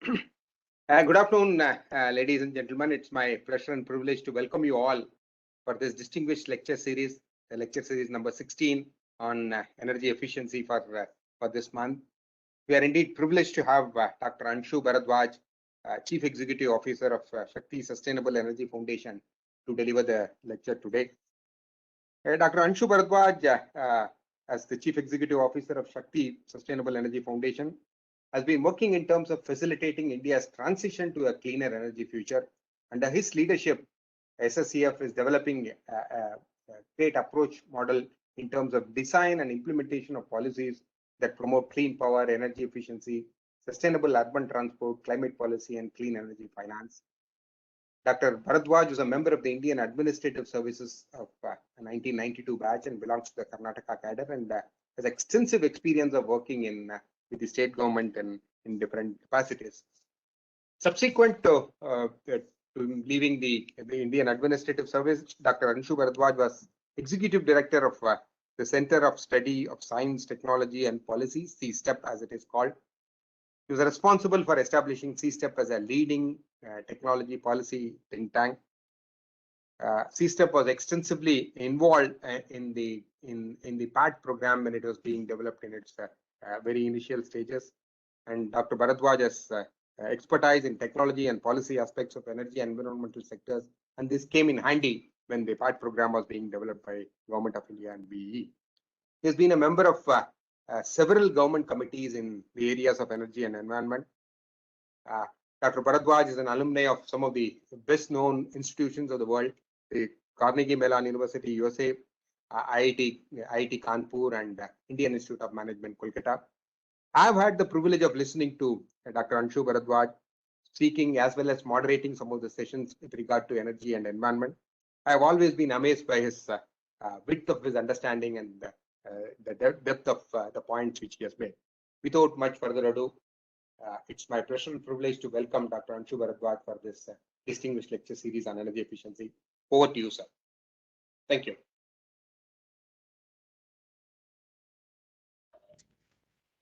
Good afternoon, ladies and gentlemen. It's my pleasure and privilege to welcome you all for this distinguished lecture series, the lecture series number 16 on energy efficiency for this month. We are indeed privileged to have Dr. Anshu Bharadwaj, Chief Executive Officer of Shakti Sustainable Energy Foundation, to deliver the lecture today. Dr. Anshu Bharadwaj, as the Chief Executive Officer of Shakti Sustainable Energy Foundation, has been working in terms of facilitating India's transition to a cleaner energy future. Under his leadership, SSEF is developing a great approach model in terms of design and implementation of policies that promote clean power, energy efficiency, sustainable urban transport, climate policy, and clean energy finance. Dr. Bharadwaj is a member of the Indian Administrative Services of 1992 batch and belongs to the Karnataka cadre and has extensive experience of working with the state government and in different capacities. Subsequent to leaving the Indian Administrative Service, Dr. Anshu Bharadwaj was Executive Director of the Center of Study of Science, Technology and Policy, CSTEP as it is called. He was responsible for establishing CSTEP as a leading technology policy think tank. CSTEP was extensively involved in the PAT program when it was being developed in its very initial stages. And Dr. Bharadwaj has expertise in technology and policy aspects of energy and environmental sectors, and this came in handy when the PAT program was being developed by Government of India and BEE. He has been a member of several government committees in the areas of energy and environment. Dr. Bharadwaj is an alumni of some of the best-known institutions of the world, the Carnegie Mellon University, USA, IIT Kanpur, and Indian Institute of Management, Kolkata. I have had the privilege of listening to Dr. Anshu Bharadwaj speaking as well as moderating some of the sessions with regard to energy and environment. I have always been amazed by his width of his understanding and the depth of the points which he has made. Without much further ado, it's my pleasure and privilege to welcome Dr. Anshu Bharadwaj for this distinguished lecture series on energy efficiency. Over to you, sir. Thank you.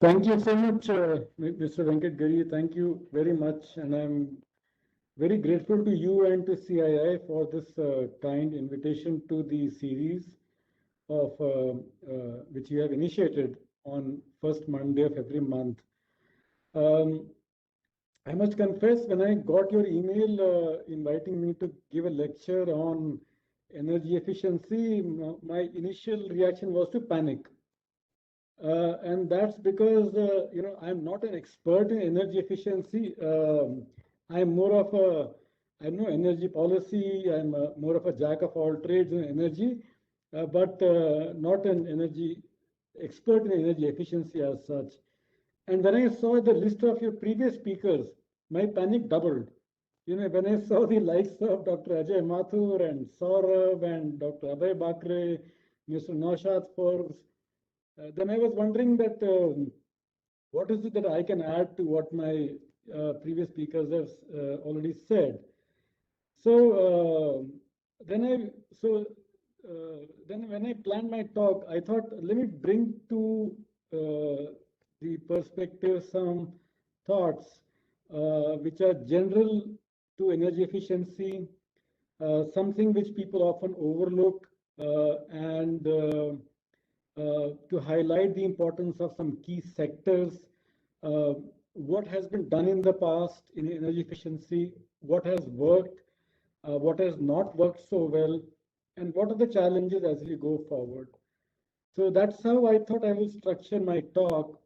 Thank you so much, Mr. Venkat Giri. Thank you very much. And I'm very grateful to you and to CII for this kind invitation to the series of which you have initiated on first Monday of every month. I must confess, when I got your email inviting me to give a lecture on energy efficiency, my initial reaction was to panic. And that's because, I'm not an expert in energy efficiency. I'm more of I know energy policy. I'm more of a jack of all trades in energy, but not an energy expert in energy efficiency as such. And when I saw the list of your previous speakers, my panic doubled. When I saw the likes of Dr. Ajay Mathur and Saurabh and Dr. Abhay Bakre, Mr. Naushad Forbes, then I was wondering that what is it that I can add to what my previous speakers have already said. So then when I planned my talk, I thought, let me bring to the perspective some thoughts which are general to energy efficiency, something which people often overlook, and to highlight the importance of some key sectors, what has been done in the past in energy efficiency, what has worked, what has not worked so well, and what are the challenges as we go forward. So that's how I thought I will structure my talk.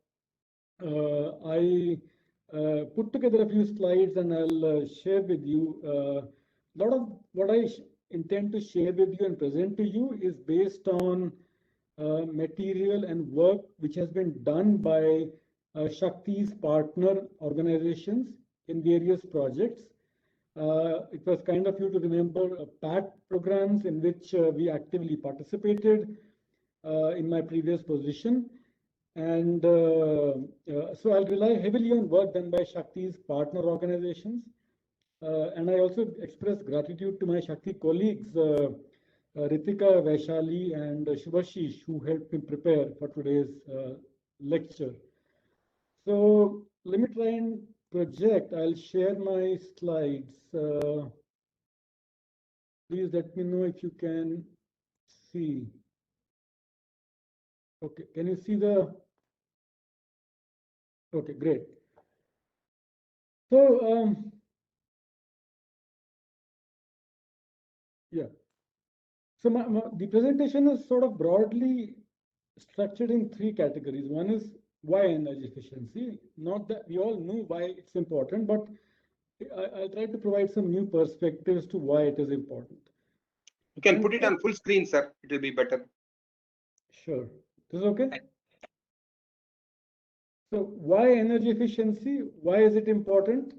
I put together a few slides and I'll share with you. A lot of what I intend to share with you and present to you is based on material and work which has been done by Shakti's partner organizations in various projects. It was kind of you to remember PAT programs in which we actively participated in my previous position. And so I'll rely heavily on work done by Shakti's partner organizations. And I also express gratitude to my Shakti colleagues, Ritika, Vaishali, and Shubhashish, who helped me prepare for today's lecture. So let me try and project, I'll share my slides. Please let me know if you can see. Okay, can you see the? Okay, great. So, yeah. So the presentation is sort of broadly structured in three categories. One is why energy efficiency. Not that we all know why it's important, but I'll try to provide some new perspectives to why it is important. You can put it on full screen, sir. It will be better. Sure. This is okay? So why energy efficiency? Why is it important?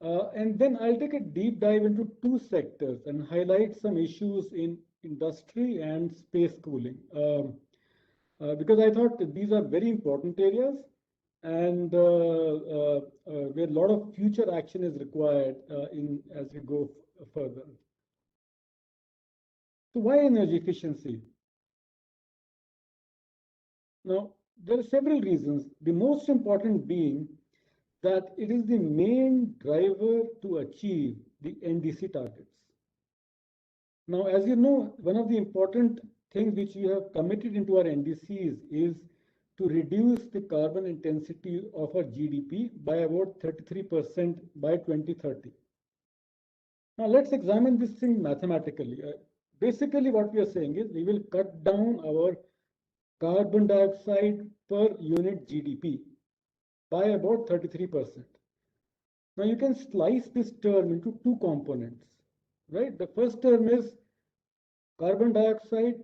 And then I'll take a deep dive into two sectors and highlight some issues in industry and space cooling. Because I thought that these are very important areas and where a lot of future action is required as we go further. So why energy efficiency? Now, there are several reasons. The most important being that it is the main driver to achieve the NDC targets. Now, as you know, one of the important things which we have committed into our NDCs is to reduce the carbon intensity of our GDP by about 33% by 2030. Now, let's examine this thing mathematically. Basically, what we are saying is we will cut down our carbon dioxide per unit GDP by about 33%. Now, you can slice this term into two components, right? The first term is carbon dioxide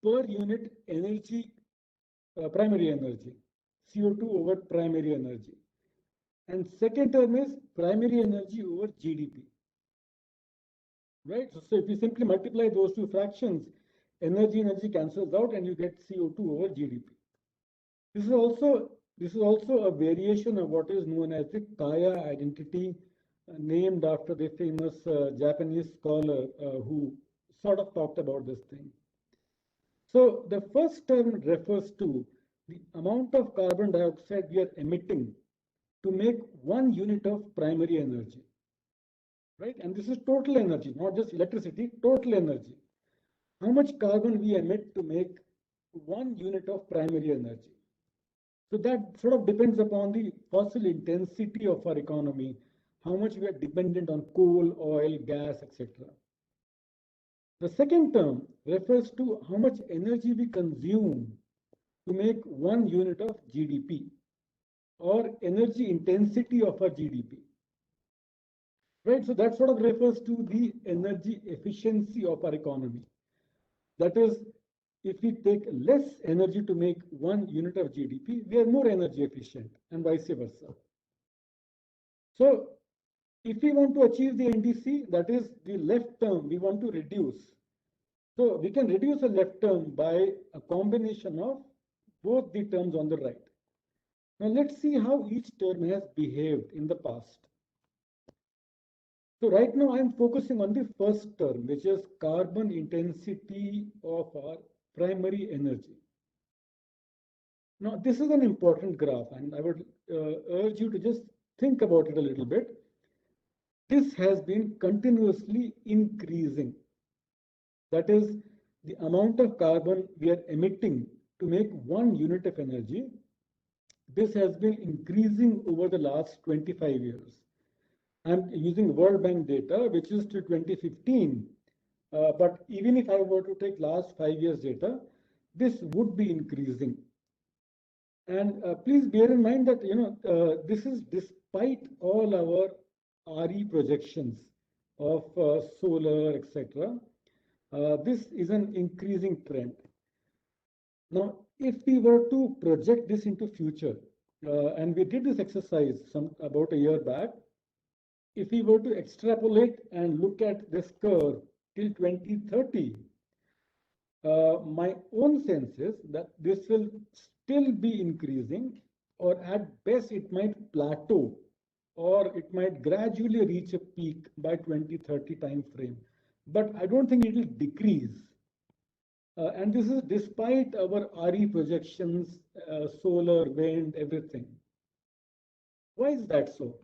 per unit energy, primary energy, CO2 over primary energy. And second term is primary energy over GDP, right? So if you simply multiply those two fractions, energy cancels out and you get CO2 over GDP. This is also a variation of what is known as the Kaya identity, named after the famous Japanese scholar who sort of talked about this thing. So the first term refers to the amount of carbon dioxide we are emitting to make 1 unit of primary energy, right? And this is total energy, not just electricity, total energy. How much carbon we emit to make 1 unit of primary energy. So that sort of depends upon the fossil intensity of our economy, how much we are dependent on coal, oil, gas, etc. The second term refers to how much energy we consume to make 1 unit of GDP or energy intensity of our GDP. Right, so that sort of refers to the energy efficiency of our economy. That is, if we take less energy to make 1 unit of GDP, we are more energy efficient and vice versa. So if we want to achieve the NDC, that is the left term, we want to reduce. So we can reduce the left term by a combination of both the terms on the right. Now let's see how each term has behaved in the past. So right now I'm focusing on the first term, which is carbon intensity of our primary energy. Now this is an important graph and I would urge you to just think about it a little bit. This has been continuously increasing. That is the amount of carbon we are emitting to make 1 unit of energy. This has been increasing over the last 25 years. I'm using World Bank data, which is to 2015. But even if I were to take last 5 years data, this would be increasing. And please bear in mind that this is despite all our RE projections of solar, etc. This is an increasing trend. Now, if we were to project this into future, and we did this exercise about a year back, if we were to extrapolate and look at this curve till 2030, my own sense is that this will still be increasing, or at best it might plateau, or it might gradually reach a peak by 2030 time frame. But I don't think it will decrease. And this is despite our RE projections, solar, wind, everything. Why is that so?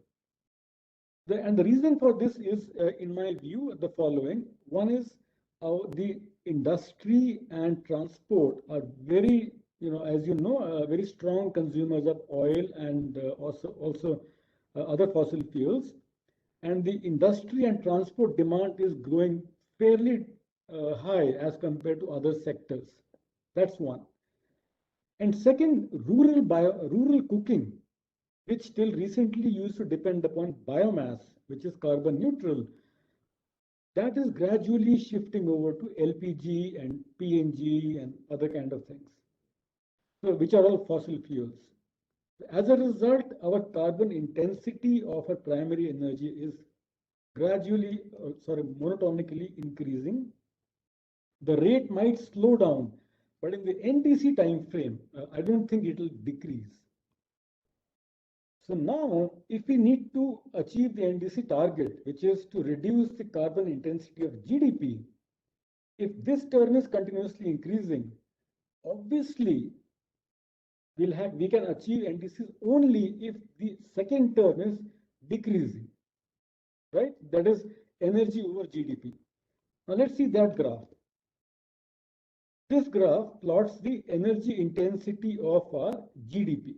And the reason for this is, in my view, the following. One is the industry and transport are very, as you know, very strong consumers of oil and also other fossil fuels. And the industry and transport demand is growing fairly high as compared to other sectors. That's one. And second, rural cooking, which till recently used to depend upon biomass, which is carbon neutral, that is gradually shifting over to LPG and PNG and other kind of things, so which are all fossil fuels. As a result, our carbon intensity of our primary energy is gradually, monotonically increasing. The rate might slow down, but in the NDC time frame, I don't think it will decrease. So now, if we need to achieve the NDC target, which is to reduce the carbon intensity of GDP, if this term is continuously increasing, obviously we can achieve NDCs only if the second term is decreasing, right? That is energy over GDP. Now let's see that graph. This graph plots the energy intensity of our GDP.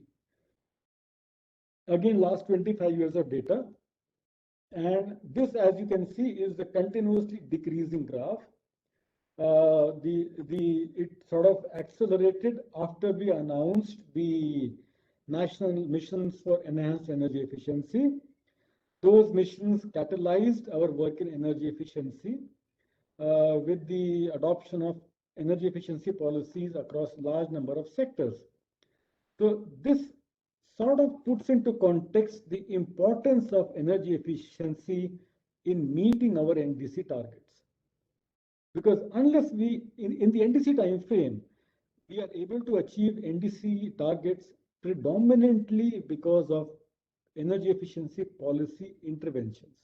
Again, last 25 years of data. And this, as you can see, is the continuously decreasing graph. It sort of accelerated after we announced the national missions for enhanced energy efficiency. Those missions catalyzed our work in energy efficiency with the adoption of energy efficiency policies across large number of sectors. So this sort of puts into context the importance of energy efficiency in meeting our NDC targets. Because unless we, in the NDC time frame, we are able to achieve NDC targets predominantly because of energy efficiency policy interventions.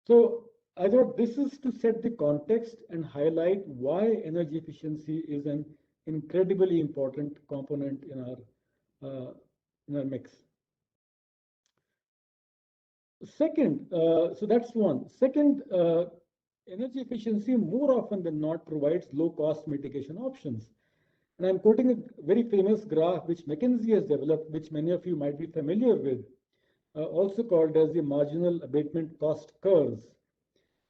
So I thought this is to set the context and highlight why energy efficiency is an incredibly important component in our mix. Second, so that's one. Second, energy efficiency more often than not provides low cost mitigation options. And I'm quoting a very famous graph which McKinsey has developed, which many of you might be familiar with, also called as the marginal abatement cost curves.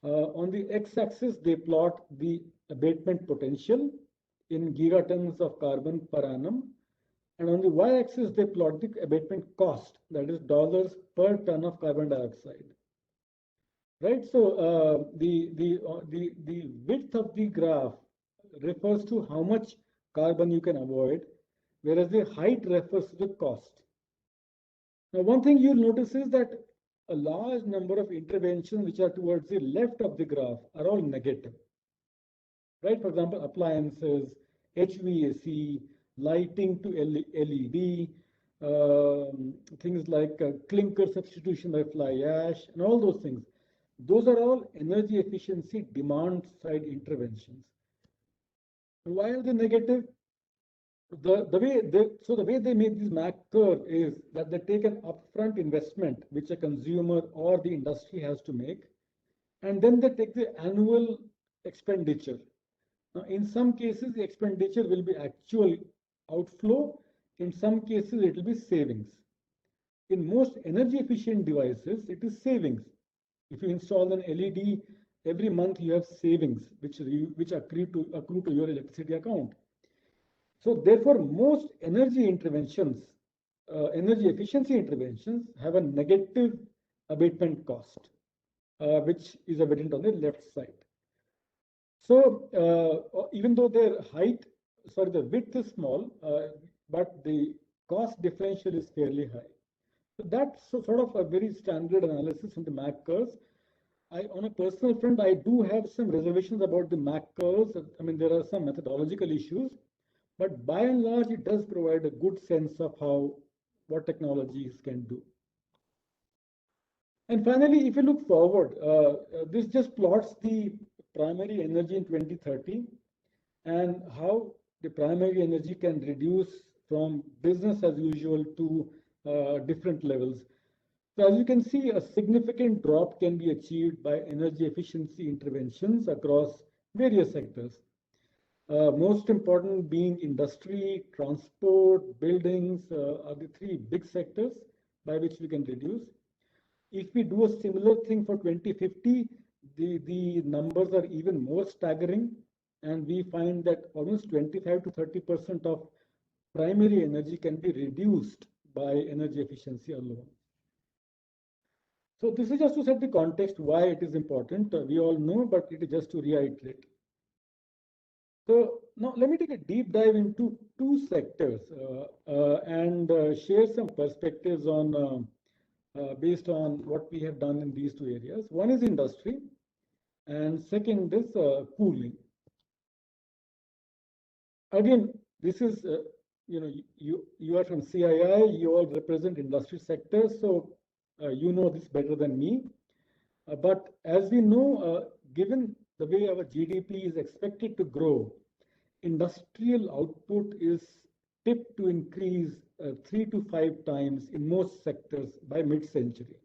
On the x-axis, they plot the abatement potential in gigatons of carbon per annum. And on the y-axis, they plot the abatement cost, that is dollars per ton of carbon dioxide. Right. So the width of the graph refers to how much carbon you can avoid, whereas the height refers to the cost. Now, one thing you'll notice is that a large number of interventions which are towards the left of the graph are all negative. Right. For example, appliances, HVAC, lighting to LED, things like clinker substitution by fly ash, and all those things. Those are all energy efficiency demand side interventions. Why are they negative? The way they make this MAC curve is that they take an upfront investment which a consumer or the industry has to make, and then they take the annual expenditure. Now, in some cases, the expenditure will be actual outflow. In some cases, it will be savings. In most energy efficient devices, it is savings. If you install an LED, every month you have savings which accrue to your electricity account. So therefore, most energy interventions, energy efficiency interventions have a negative abatement cost, which is evident on the left side. So even though their the width is small, but the cost differential is fairly high. So that's sort of a very standard analysis from the MAC curves. On a personal front, I do have some reservations about the MAC curves. I mean, there are some methodological issues, but by and large, it does provide a good sense of what technologies can do. And finally, if you look forward, this just plots the primary energy in 2030 and how the primary energy can reduce from business as usual to different levels. So as you can see, a significant drop can be achieved by energy efficiency interventions across various sectors. Most important being industry, transport, buildings are the three big sectors by which we can reduce. If we do a similar thing for 2050, the numbers are even more staggering, and we find that almost 25 to 30% of primary energy can be reduced by energy efficiency alone. So this is just to set the context why it is important. We all know, but it is just to reiterate. So now let me take a deep dive into two sectors and share some perspectives on based on what we have done in these two areas. One is industry, and second is cooling. Again, this is you are from CII. You all represent industry sectors, so you know this better than me. But as we know, given the way our GDP is expected to grow, industrial output is tipped to increase 3 to 5 times in most sectors by mid-century.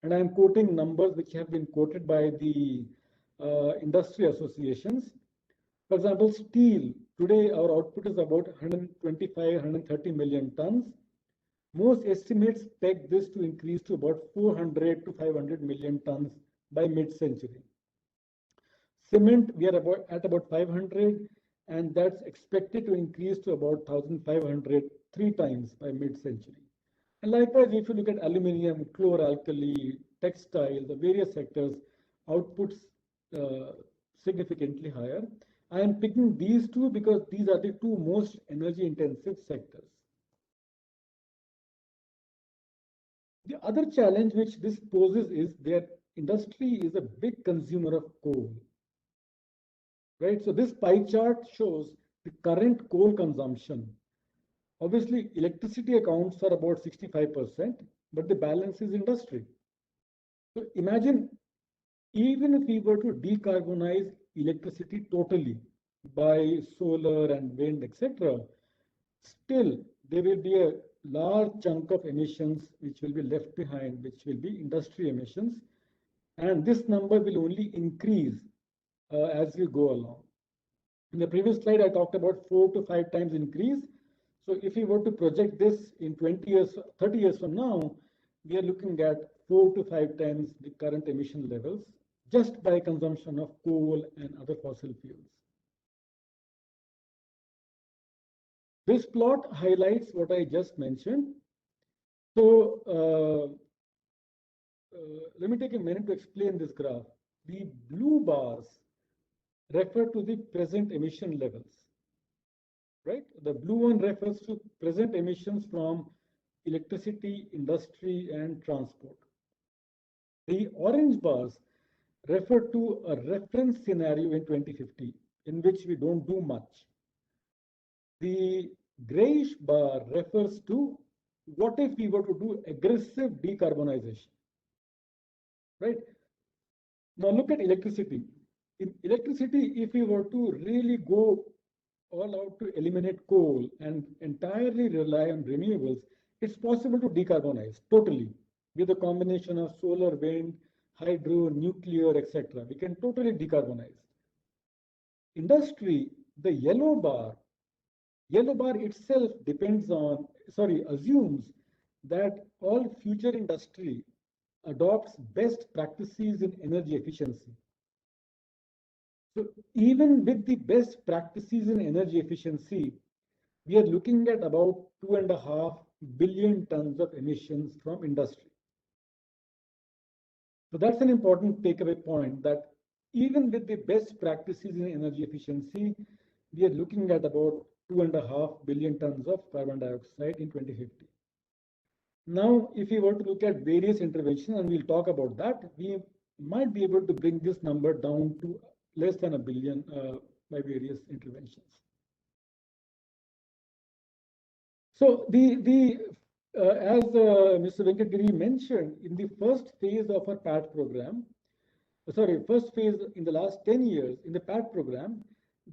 And I'm quoting numbers which have been quoted by the industry associations. For example, steel, today our output is about 125, 130 million tons. Most estimates peg this to increase to about 400 to 500 million tons by mid-century. Cement, we are at about 500, and that's expected to increase to about 1,500 3 times by mid-century. And likewise, if you look at aluminium, chlor-alkali, textile, the various sectors, outputs significantly higher. I am picking these two because these are the two most energy-intensive sectors. The other challenge which this poses is that industry is a big consumer of coal. Right? So this pie chart shows the current coal consumption. Obviously, electricity accounts for about 65%, but the balance is industry. So imagine, even if we were to decarbonize electricity totally by solar and wind, etc., still there will be a large chunk of emissions which will be left behind, which will be industry emissions. And this number will only increase as we go along. In the previous slide, I talked about 4 to 5 times increase. So if we were to project this in 20 years, 30 years from now, we are looking at 4 to 5 times the current emission levels just by consumption of coal and other fossil fuels. This plot highlights what I just mentioned. So let me take a minute to explain this graph. The blue bars refer to the present emission levels, right? The blue one refers to present emissions from electricity, industry, and transport. The orange bars refer to a reference scenario in 2050 in which we don't do much. The grayish bar refers to what if we were to do aggressive decarbonization, right? Now look at electricity. In electricity, if we were to really go all out to eliminate coal and entirely rely on renewables, it's possible to decarbonize totally with a combination of solar, wind, hydro, nuclear, etc. We can totally decarbonize. Industry, the yellow bar itself assumes that all future industry adopts best practices in energy efficiency. So even with the best practices in energy efficiency, we are looking at about 2.5 billion tons of emissions from industry. So that's an important takeaway point, that even with the best practices in energy efficiency, we are looking at about 2.5 billion tons of carbon dioxide in 2050. Now, if we were to look at various interventions, and we'll talk about that, we might be able to bring this number down to less than a billion by various interventions. So as Mr. Venkat Giri mentioned, in the first phase of our PAT program, first phase in the last 10 years, in the PAT program,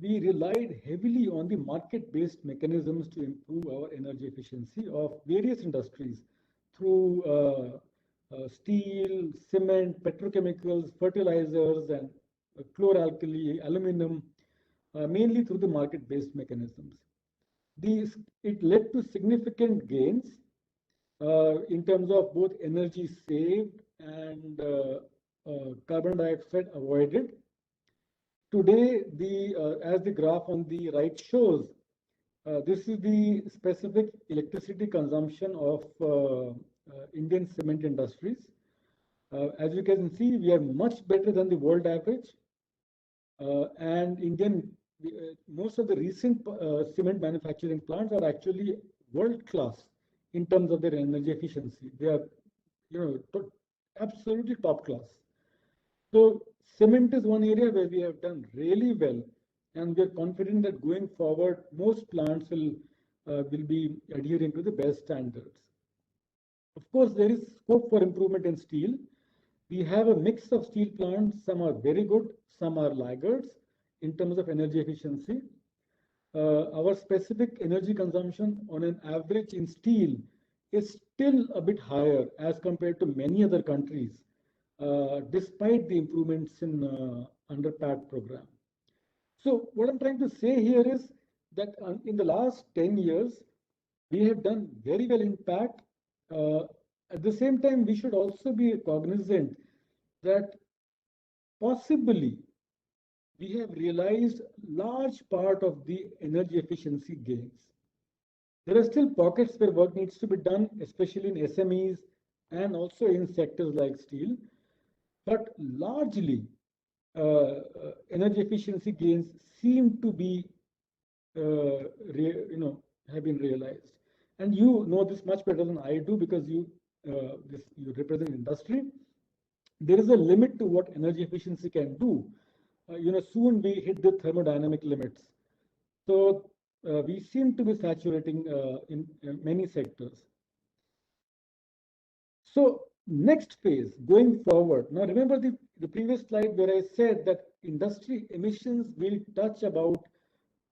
we relied heavily on the market-based mechanisms to improve our energy efficiency of various industries through steel, cement, petrochemicals, fertilizers, and chloralkali, aluminum, mainly through the market-based mechanisms. It led to significant gains in terms of both energy saved and carbon dioxide avoided. Today, as the graph on the right shows, this is the specific electricity consumption of Indian cement industries. As you can see, we are much better than the world average. And most of the recent cement manufacturing plants are actually world class in terms of their energy efficiency. They are, absolutely top class. So cement is one area where we have done really well, and we are confident that going forward, most plants will be adhering to the best standards. Of course, there is scope for improvement in steel. We have a mix of steel plants. Some are very good, some are laggards in terms of energy efficiency. Our specific energy consumption on an average in steel is still a bit higher as compared to many other countries, despite the improvements in under PAT program. So what I'm trying to say here is that in the last 10 years, we have done very well in PAT. At the same time, we should also be cognizant that possibly we have realized large part of the energy efficiency gains. There are still pockets where work needs to be done, especially in SMEs and also in sectors like steel. But largely, energy efficiency gains seem to be, have been realized. And you know this much better than I do because you represent industry. There is a limit to what energy efficiency can do. Soon we hit the thermodynamic limits. So we seem to be saturating in many sectors. So next phase, going forward. Now remember the previous slide where I said that industry emissions will touch about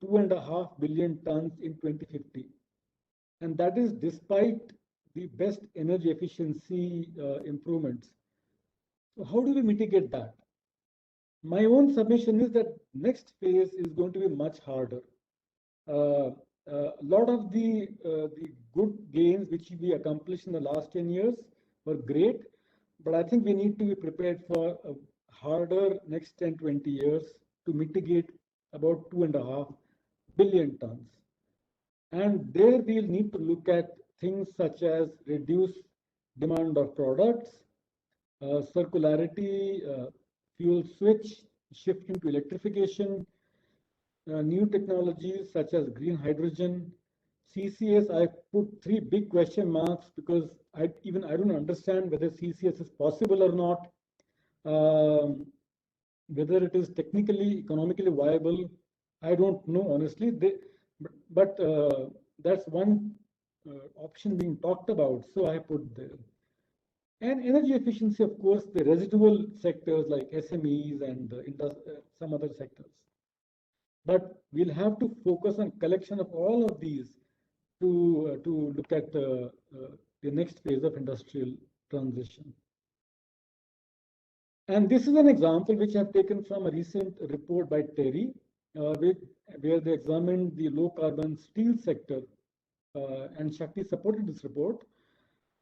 2.5 billion tons in 2050. And that is despite the best energy efficiency improvements. So how do we mitigate that? My own submission is that next phase is going to be much harder. A lot of the good gains which we accomplished in the last 10 years were great, but I think we need to be prepared for a harder next 10, 20 years to mitigate about 2.5 billion tons. And there we'll need to look at things such as reduce demand of products, circularity, fuel switch, shifting to electrification, new technologies such as green hydrogen, CCS. I put 3 big question marks because I don't understand whether CCS is possible or not, whether it is technically, economically viable. I don't know honestly. But that's one option being talked about, so I put there. And energy efficiency, of course, the residual sectors like SMEs and some other sectors. But we'll have to focus on collection of all of these to look at the next phase of industrial transition. And this is an example which I've taken from a recent report by TERI, where they examined the low carbon steel sector, and Shakti supported this report.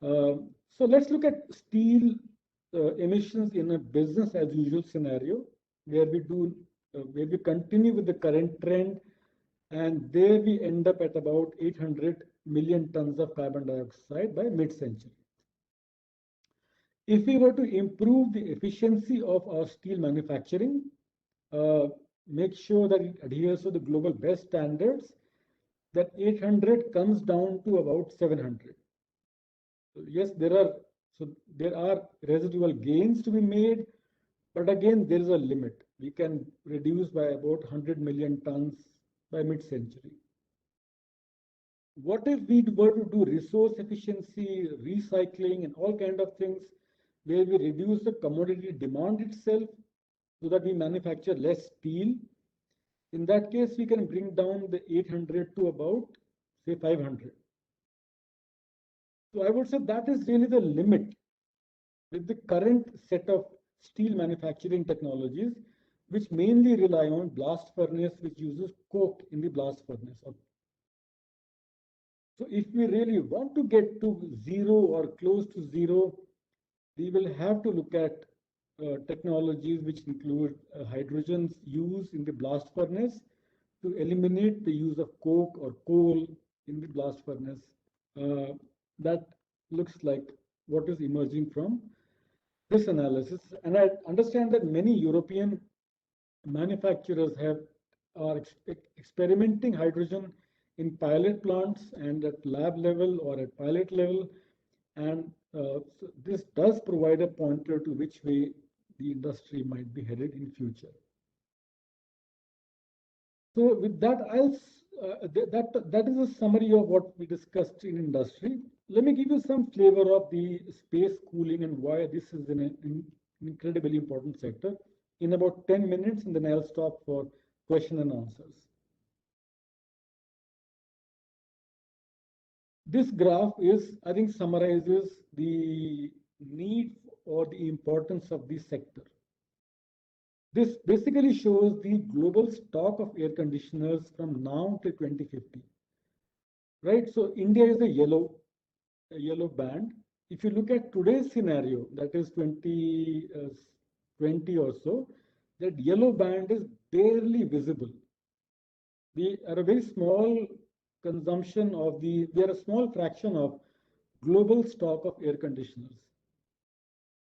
So let's look at steel emissions in a business as usual scenario, where we continue with the current trend, and there we end up at about 800 million tons of carbon dioxide by mid-century. If we were to improve the efficiency of our steel manufacturing, make sure that it adheres to the global best standards, that 800 comes down to about 700. So yes, there are residual gains to be made, but again, there is a limit. We can reduce by about 100 million tons by mid-century. What if we were to do resource efficiency, recycling, and all kind of things, where we reduce the commodity demand itself so that we manufacture less steel? In that case, we can bring down the 800 to about, say, 500. So I would say that is really the limit with the current set of steel manufacturing technologies, which mainly rely on blast furnace, which uses coke in the blast furnace. So if we really want to get to zero or close to zero, we will have to look at technologies which include hydrogen's use in the blast furnace to eliminate the use of coke or coal in the blast furnace. That looks like what is emerging from this analysis. And I understand that many European manufacturers are experimenting hydrogen in pilot plants and at lab level or at pilot level. And so this does provide a pointer to which way the industry might be headed in future. So with that, that is a summary of what we discussed in industry. Let me give you some flavor of the space cooling and why this is an incredibly important sector in about 10 minutes, and then I'll stop for question and answers. This graph I think, summarizes the need or the importance of this sector. This basically shows the global stock of air conditioners from now to 2050. Right? So India is a yellow band. If you look at today's scenario, that is 2020 or so, that yellow band is barely visible. We are a very small consumption of we are a small fraction of global stock of air conditioners.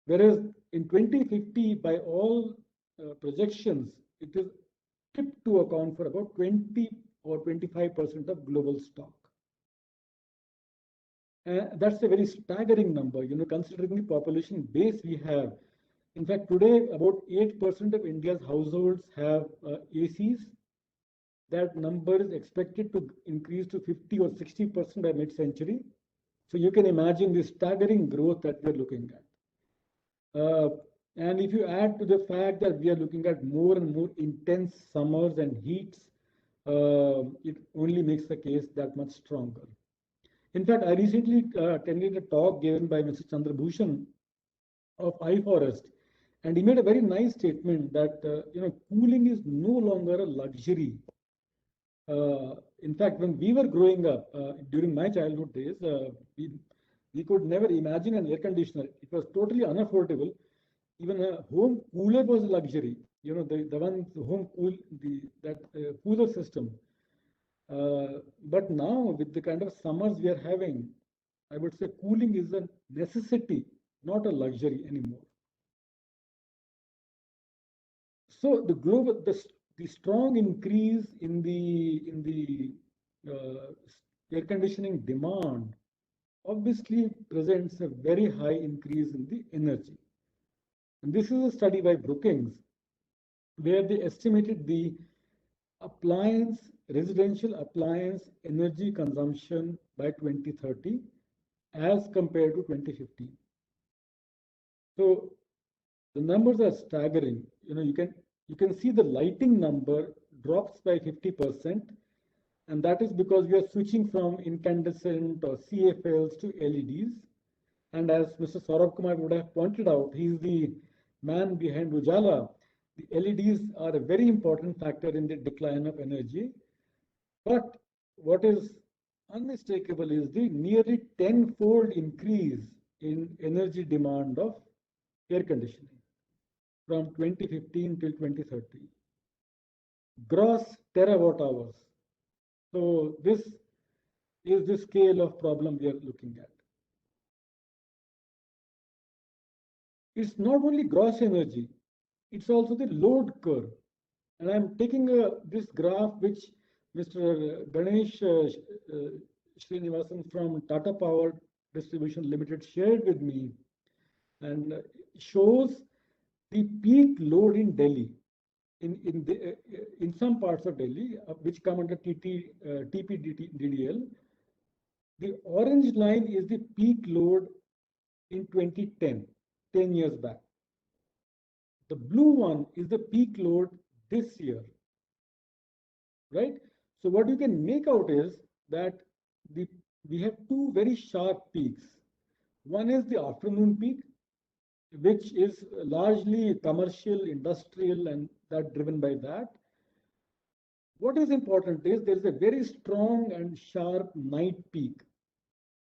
Whereas in 2050, by all projections, it is tipped to account for about 20 or 25% of global stock. That's a very staggering number, considering the population base we have. In fact, today, about 8% of India's households have ACs. That number is expected to increase to 50 or 60% by mid-century. So you can imagine the staggering growth that we're looking at. And if you add to the fact that we are looking at more and more intense summers and heats, it only makes the case that much stronger. In fact, I recently attended a talk given by Mr. Chandra Bhushan of iForest, and he made a very nice statement that cooling is no longer a luxury. In fact, when we were growing up during my childhood days, we could never imagine an air conditioner. It was totally unaffordable. Even a home cooler was a luxury. The one home cool cooler system. But now, with the kind of summers we are having, I would say cooling is a necessity, not a luxury anymore. So the strong increase in the air conditioning demand obviously presents a very high increase in the energy. And this is a study by Brookings, where they estimated the residential appliance energy consumption by 2030 as compared to 2015. So the numbers are staggering. You can see the lighting number drops by 50%, and that is because we are switching from incandescent or CFLs to LEDs. And as Mr. Saurabh Kumar would have pointed out, he's the man behind Ujala. The LEDs are a very important factor in the decline of energy. But what is unmistakable is the nearly 10-fold increase in energy demand of air conditioning from 2015 till 2030. Gross terawatt hours. So this is the scale of problem we are looking at. It's not only gross energy, it's also the load curve. And I'm taking this graph which Mr. Ganesh Srinivasan from Tata Power Distribution Limited shared with me, and shows the peak load in Delhi, in some parts of Delhi, which come under TPDDL. The orange line is the peak load in 2010, 10 years back. The blue one is the peak load this year, right? So what you can make out is that we have two very sharp peaks. One is the afternoon peak, which is largely commercial, industrial, and that driven by that. What is important is there is a very strong and sharp night peak.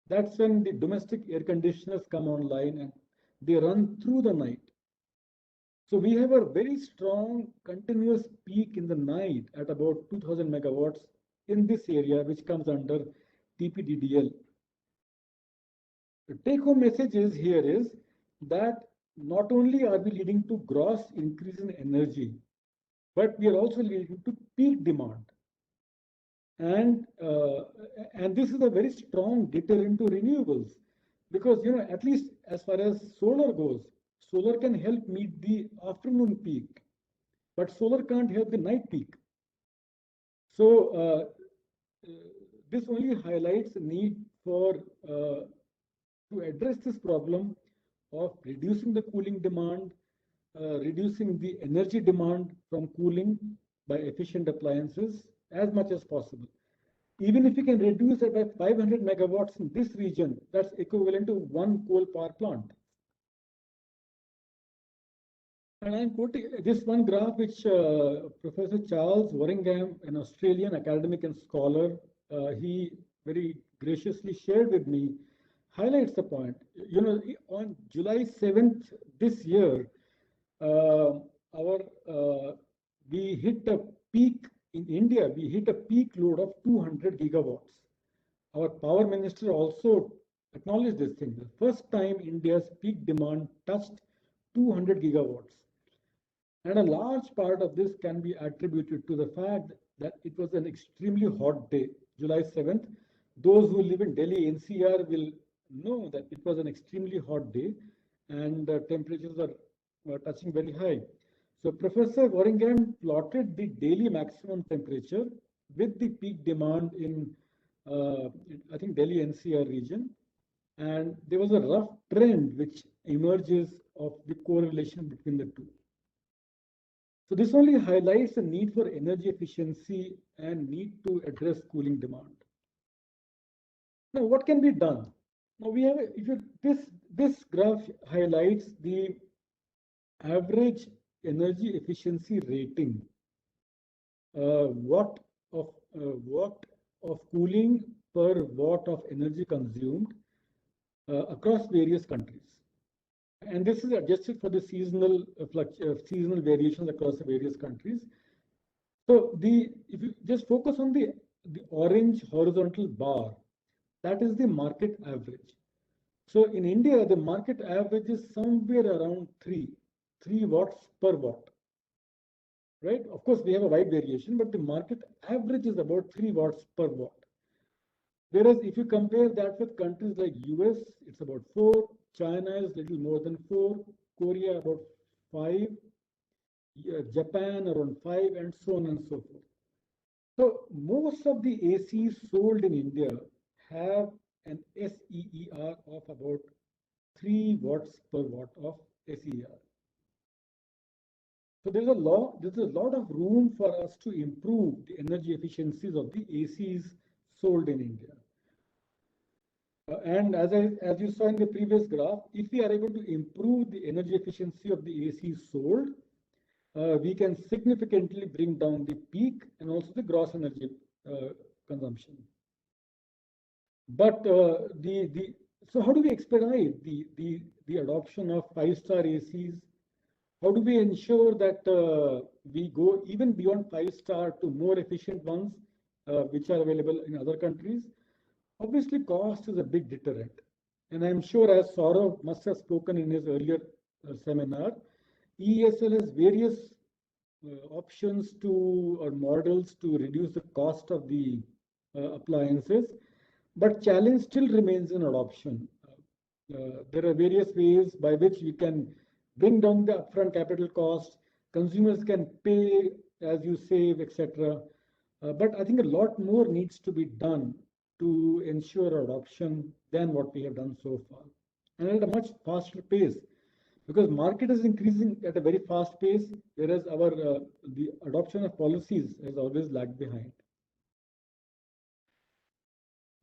That's when the domestic air conditioners come online and they run through the night. So we have a very strong continuous peak in the night at about 2000 megawatts in this area, which comes under TPDDL. The take-home message is here is that not only are we leading to gross increase in energy, but we are also leading to peak demand. And this is a very strong deterrent to renewables, because at least as far as solar goes, solar can help meet the afternoon peak, but solar can't help the night peak. So this only highlights the need for to address this problem of reducing the cooling demand, reducing the energy demand from cooling by efficient appliances as much as possible. Even if we can reduce it by 500 megawatts in this region, that's equivalent to one coal power plant. And I'm quoting this one graph which Professor Charles Warringham, an Australian academic and scholar, he very graciously shared with me, highlights the point. On July 7th this year, we hit a peak in India. We hit a peak load of 200 gigawatts. Our power minister also acknowledged this thing. The first time India's peak demand touched 200 gigawatts. And a large part of this can be attributed to the fact that it was an extremely hot day, July 7th. Those who live in Delhi NCR will know that it was an extremely hot day and temperatures are touching very high. So Professor Warringham plotted the daily maximum temperature with the peak demand in, I think, Delhi NCR region. And there was a rough trend which emerges of the correlation between the two. So this only highlights the need for energy efficiency and need to address cooling demand. Now, what can be done? Now we have, this graph highlights the average energy efficiency rating, watt of cooling per watt of energy consumed across various countries. And this is adjusted for the seasonal variations across the various countries. So if you just focus on the orange horizontal bar, that is the market average. So in India, the market average is somewhere around 3 watts per watt, right? Of course, we have a wide variation, but the market average is about 3 watts per watt. Whereas if you compare that with countries like US, it's about 4, China is little more than 4, Korea about 5, Japan around 5, and so on and so forth. So most of the ACs sold in India have an SEER of about 3 watts per watt of SEER. So there's a lot of room for us to improve the energy efficiencies of the ACs sold in India. And as you saw in the previous graph, if we are able to improve the energy efficiency of the ACs sold, we can significantly bring down the peak and also the gross energy consumption. But so how do we expedite the adoption of 5-star ACs? How do we ensure that we go even beyond 5-star to more efficient ones, which are available in other countries? Obviously, cost is a big deterrent. And I'm sure, as Saurav must have spoken in his earlier seminar, EESL has various options or models to reduce the cost of the appliances, but challenge still remains in adoption. There are various ways by which we can bring down the upfront capital cost, consumers can pay as you save, etc. But I think a lot more needs to be done to ensure adoption than what we have done so far, and at a much faster pace, because market is increasing at a very fast pace, whereas the adoption of policies has always lagged behind.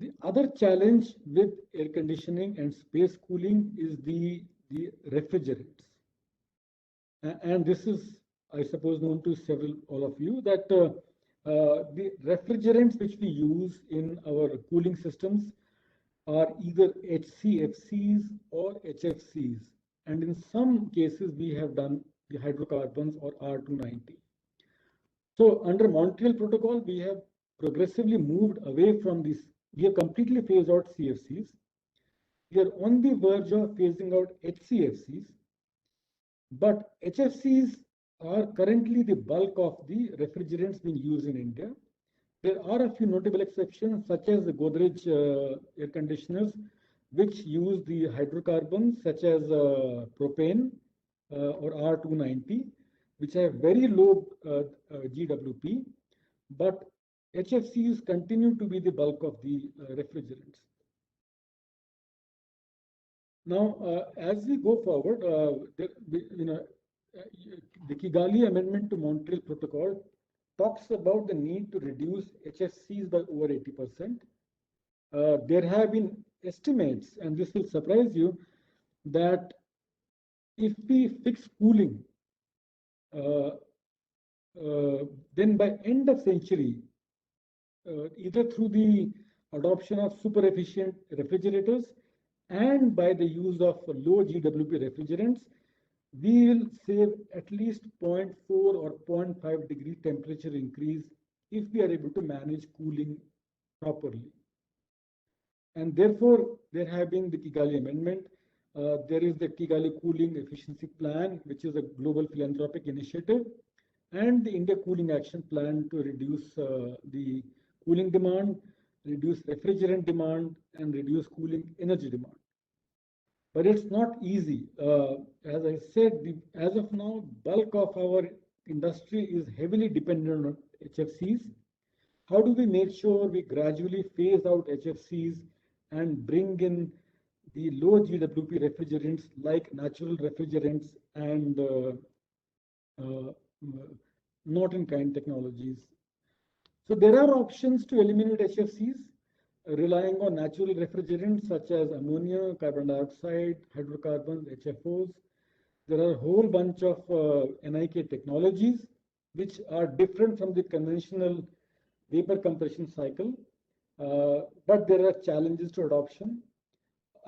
The other challenge with air conditioning and space cooling is the the refrigerants. And this is, I suppose, known to all of you, that the refrigerants which we use in our cooling systems are either HCFCs or HFCs. And in some cases, we have done the hydrocarbons or R290. So under Montreal Protocol, we have progressively moved away from this. We have completely phased out CFCs. We are on the verge of phasing out HCFCs, but HFCs are currently the bulk of the refrigerants being used in India. There are a few notable exceptions, such as the Godrej air conditioners, which use the hydrocarbons such as propane or R290, which have very low GWP, but HFCs continue to be the bulk of the refrigerants. Now, as we go forward, the Kigali Amendment to Montreal Protocol talks about the need to reduce HFCs by over 80%. There have been estimates, and this will surprise you, that if we fix cooling, then by end of century, either through the adoption of super efficient refrigerators and by the use of low GWP refrigerants, we will save at least 0.4 or 0.5 degree temperature increase if we are able to manage cooling properly. And therefore, there have been the Kigali Amendment. There is the Kigali Cooling Efficiency Plan, which is a global philanthropic initiative, and the India Cooling Action Plan to reduce the cooling demand, reduce refrigerant demand, and reduce cooling energy demand. But it's not easy. As I said, as of now, bulk of our industry is heavily dependent on HFCs. How do we make sure we gradually phase out HFCs and bring in the low GWP refrigerants like natural refrigerants and not-in-kind technologies? So there are options to eliminate HFCs, relying on natural refrigerants such as ammonia, carbon dioxide, hydrocarbons, HFOs. There are a whole bunch of NIK technologies which are different from the conventional vapor compression cycle, but there are challenges to adoption.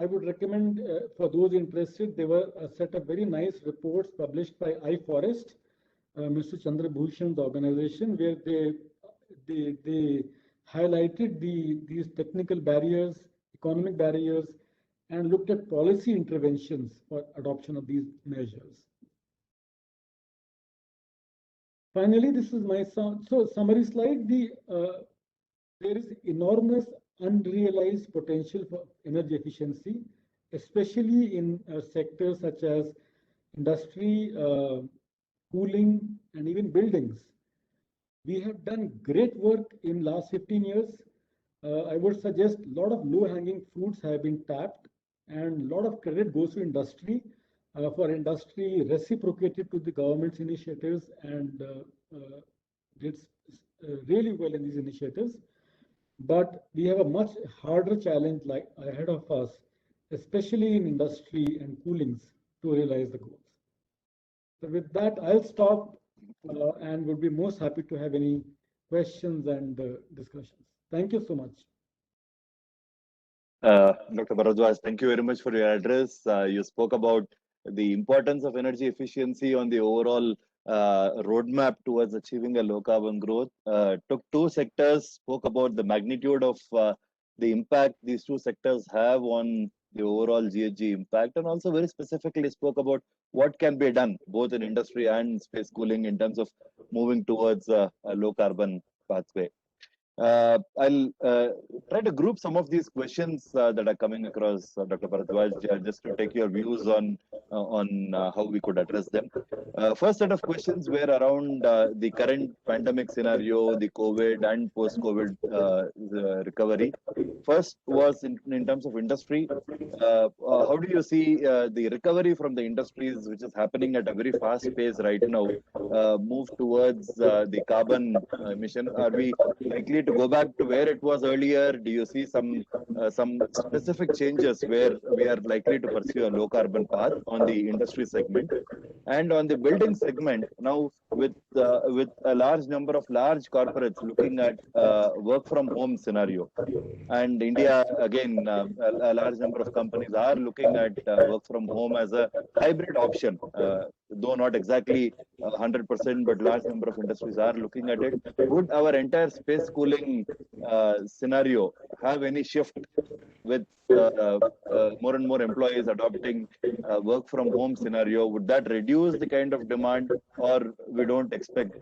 I would recommend for those interested, there were a set of very nice reports published by iForest, Mr. Chandra Bhushan's organization, where they highlighted these technical barriers, economic barriers, and looked at policy interventions for adoption of these measures. Finally, this is my summary slide. There is enormous unrealized potential for energy efficiency, especially in sectors such as industry, cooling, and even buildings. We have done great work in last 15 years. I would suggest a lot of low-hanging fruits have been tapped, and a lot of credit goes to industry for industry reciprocated to the government's initiatives and did really well in these initiatives. But we have a much harder challenge ahead of us, especially in industry and coolings, to realize the goals. So with that, I'll stop and would be most happy to have any questions and discussions. Thank you so much. Dr. Bharadwaj, thank you very much for your address. You spoke about the importance of energy efficiency on the overall roadmap towards achieving a low carbon growth. Took two sectors, spoke about the magnitude of the impact these two sectors have on the overall GHG impact, and also very specifically spoke about what can be done both in industry and space cooling in terms of moving towards a low carbon pathway. I'll try to group some of these questions that are coming across, Dr. Bharadwaj, just to take your views on how we could address them. First set of questions were around the current pandemic scenario, the COVID and post-COVID recovery. First was in terms of industry. How do you see the recovery from the industries, which is happening at a very fast pace right now, move towards the carbon emission? Are we likely to go back to where it was earlier? Do you see some specific changes where we are likely to pursue a low carbon path on the industry segment? And on the building segment, now with a large number of large corporates looking at work from home scenario, and India again, a large number of companies are looking at work from home as a hybrid option, though not exactly 100%, but large number of industries are looking at it. Would our entire space cooling scenario have any shift with more and more employees adopting work from home scenario? Would that reduce the kind of demand, or we don't expect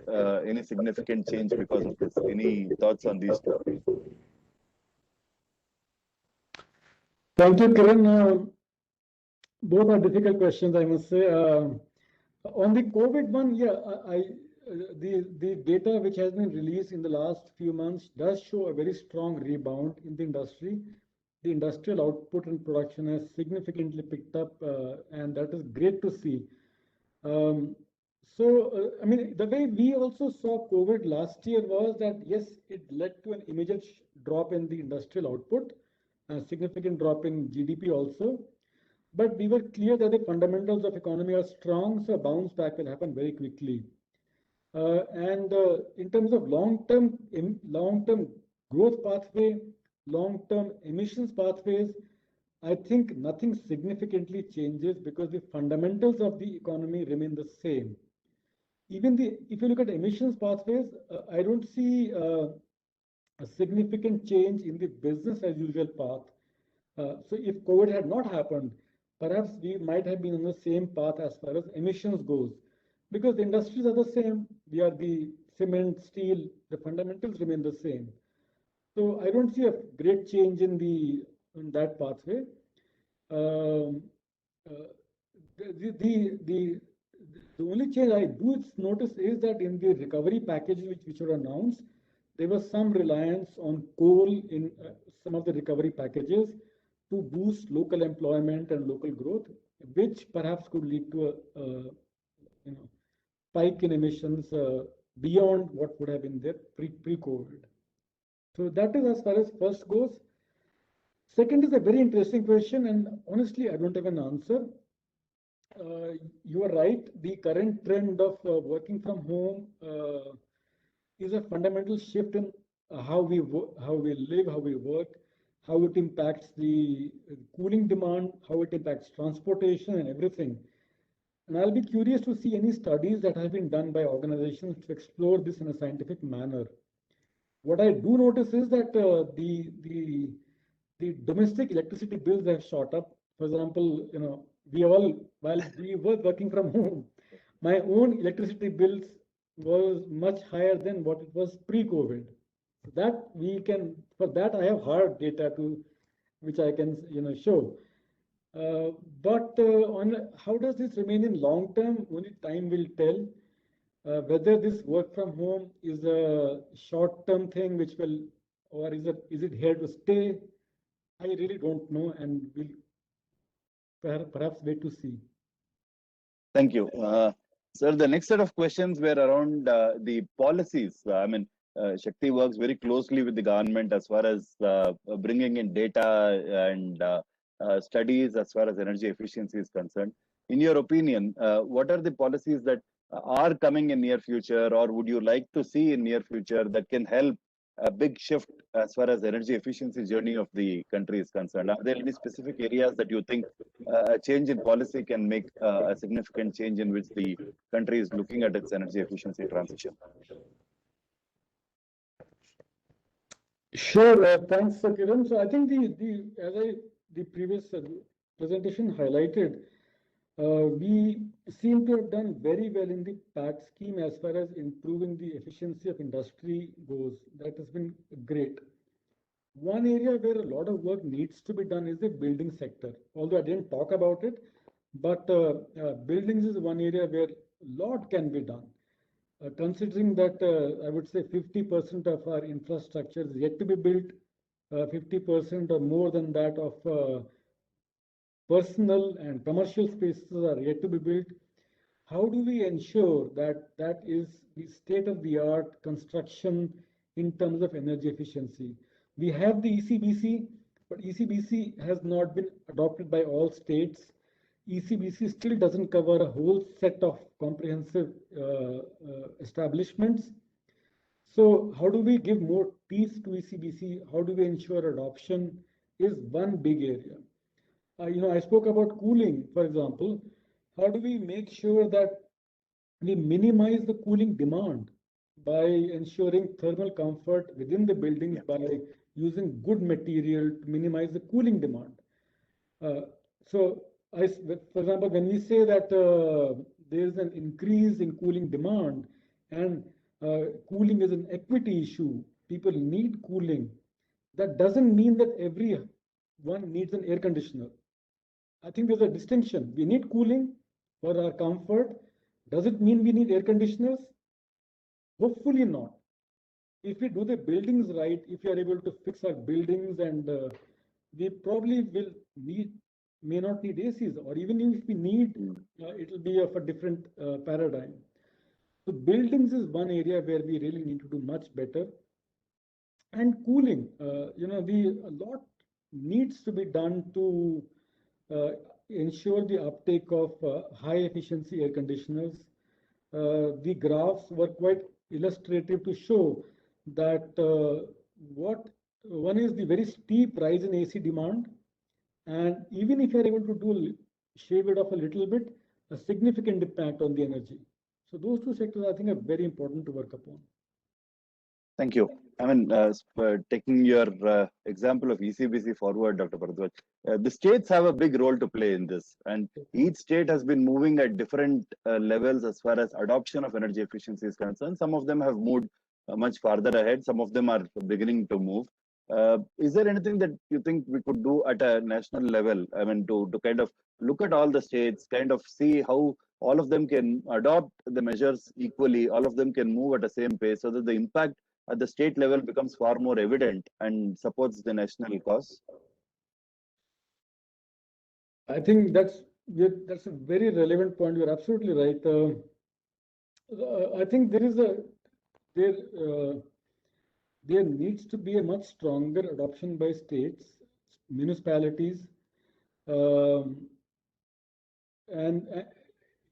any significant change because of this? Any thoughts on these two? Thank you, Kiran. Both are difficult questions, I must say. On the COVID one, yeah, the data which has been released in the last few months does show a very strong rebound in the industry. The industrial output and production has significantly picked up, and that is great to see. I mean, the way we also saw COVID last year was that, yes, it led to an immediate drop in the industrial output, a significant drop in GDP also. But we were clear that the fundamentals of economy are strong, so a bounce back will happen very quickly. In terms of long-term growth pathway, long-term emissions pathways, I think nothing significantly changes because the fundamentals of the economy remain the same. If you look at emissions pathways, I don't see a significant change in the business as usual path. So if COVID had not happened, perhaps we might have been on the same path as far as emissions goes, because the industries are the same. We are the cement, steel, the fundamentals remain the same. So I don't see a great change in that pathway. The only change I do notice is that in the recovery packages which were announced, there was some reliance on coal in some of the recovery packages to boost local employment and local growth, which perhaps could lead to a spike in emissions beyond what would have been there pre-COVID. So that is as far as first goes. Second is a very interesting question, and honestly, I don't have an answer. You are right. The current trend of working from home is a fundamental shift in how we live, how we work, how it impacts the cooling demand, how it impacts transportation and everything. And I'll be curious to see any studies that have been done by organizations to explore this in a scientific manner. What I do notice is that the domestic electricity bills have shot up. For example, while we were working from home, my own electricity bills was much higher than what it was pre-COVID. For that I have hard data which I can show. But on how does this remain in long term, only time will tell. Whether this work from home is a short-term thing or is it here to stay? I really don't know, and we'll perhaps wait to see. Thank you. Sir, the next set of questions were around the policies. Shakti works very closely with the government as far as bringing in data and studies as far as energy efficiency is concerned. In your opinion, what are the policies that are coming in near future, or would you like to see in near future, that can help a big shift as far as energy efficiency journey of the country is concerned? Are there any specific areas that you think a change in policy can make a significant change in which the country is looking at its energy efficiency transition? Sure. Thanks, Kiran. So I think the previous presentation highlighted, we seem to have done very well in the PAT scheme as far as improving the efficiency of industry goes. That has been great. One area where a lot of work needs to be done is the building sector. Although I didn't talk about it, but buildings is one area where a lot can be done. Considering that I would say 50% of our infrastructure is yet to be built, 50% or more than that of personal and commercial spaces are yet to be built. How do we ensure that is the state-of-the-art construction in terms of energy efficiency. We have the ECBC, but ECBC has not been adopted by all states. ECBC still doesn't cover a whole set of comprehensive establishments. So how do we give more teeth to ECBC? How do we ensure adoption is one big area. I spoke about cooling, for example. How do we make sure that we minimize the cooling demand by ensuring thermal comfort within the buildings by using good material to minimize the cooling demand? So, for example, when we say that there is an increase in cooling demand and cooling is an equity issue, people need cooling. That doesn't mean that everyone needs an air conditioner. I think there's a distinction. We need cooling for our comfort. Does it mean we need air conditioners? Hopefully not. If we do the buildings right, if we are able to fix our buildings, and we probably may not need ACs, or even if we need, it will be of a different paradigm. So buildings is one area where we really need to do much better. And cooling, a lot needs to be done to ensure the uptake of high efficiency air conditioners. The graphs were quite illustrative to show that one is the very steep rise in AC demand, and even if you're able to shave it off a little bit, a significant impact on the energy. So those two sectors I think are very important to work upon. Thank you. I mean, taking your example of ECBC forward, Dr. Bharadwaj, the states have a big role to play in this, and each state has been moving at different levels as far as adoption of energy efficiency is concerned. Some of them have moved much farther ahead. Some of them are beginning to move. Is there anything that you think we could do at a national level? I mean, to kind of look at all the states, kind of see how all of them can adopt the measures equally, all of them can move at the same pace, so that the impact at the state level becomes far more evident and supports the national cause? I think that's a very relevant point. You're absolutely right. I think there needs to be a much stronger adoption by states, municipalities, and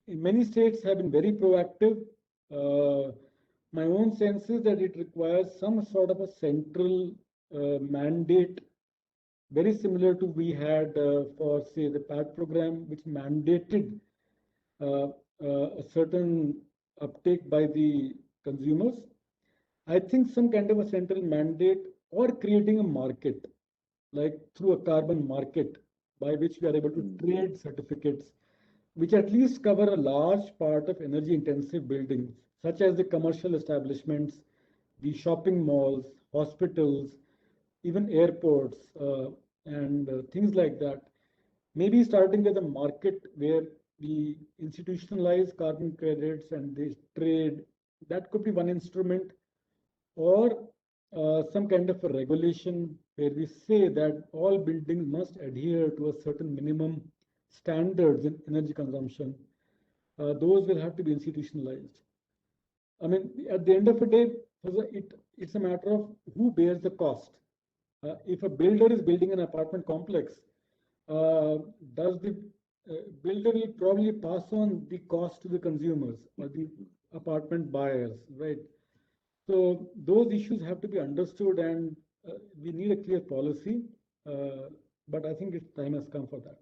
many states have been very proactive. My own sense is that it requires some sort of a central mandate, very similar to we had for, say, the PAT program, which mandated a certain uptake by the consumers. I think some kind of a central mandate, or creating a market, like through a carbon market, by which we are able to trade certificates, which at least cover a large part of energy intensive buildings, such as the commercial establishments, the shopping malls, hospitals, even airports, and things like that. Maybe starting with a market where we institutionalize carbon credits and they trade, that could be one instrument, or some kind of a regulation where we say that all buildings must adhere to a certain minimum standards in energy consumption. Those will have to be institutionalized. I mean, at the end of the day, it's a matter of who bears the cost. If a builder is building an apartment complex, does the builder will probably pass on the cost to the consumers or the apartment buyers, right? So those issues have to be understood, and we need a clear policy. But I think time has come for that.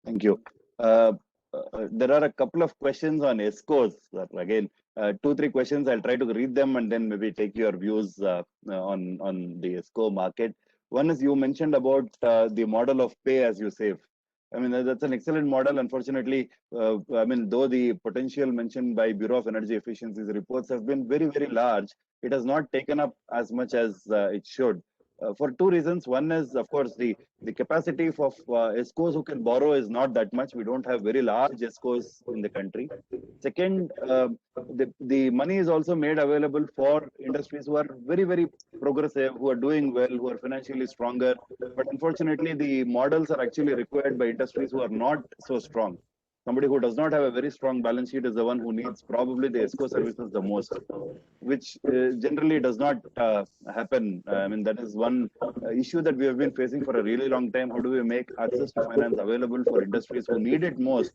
Thank you. There are a couple of questions on ESCOs. Again, 2-3 questions. I'll try to read them and then maybe take your views on the ESCO market. One is, you mentioned about the model of pay as you save. I mean, that's an excellent model. Unfortunately, I mean, though the potential mentioned by Bureau of Energy Efficiency's reports have been very, very large, it has not taken up as much as it should. For 2 reasons. One is, of course, the capacity of ESCOs who can borrow is not that much. We don't have very large ESCOs in the country. Second, the money is also made available for industries who are very, very progressive, who are doing well, who are financially stronger. But unfortunately, the models are actually required by industries who are not so strong. somebody who does not have a very strong balance sheet is the one who needs probably the ESCO services the most, which generally does not happen. I mean, that is one issue that we have been facing for a really long time. How do we make access to finance available for industries who need it most,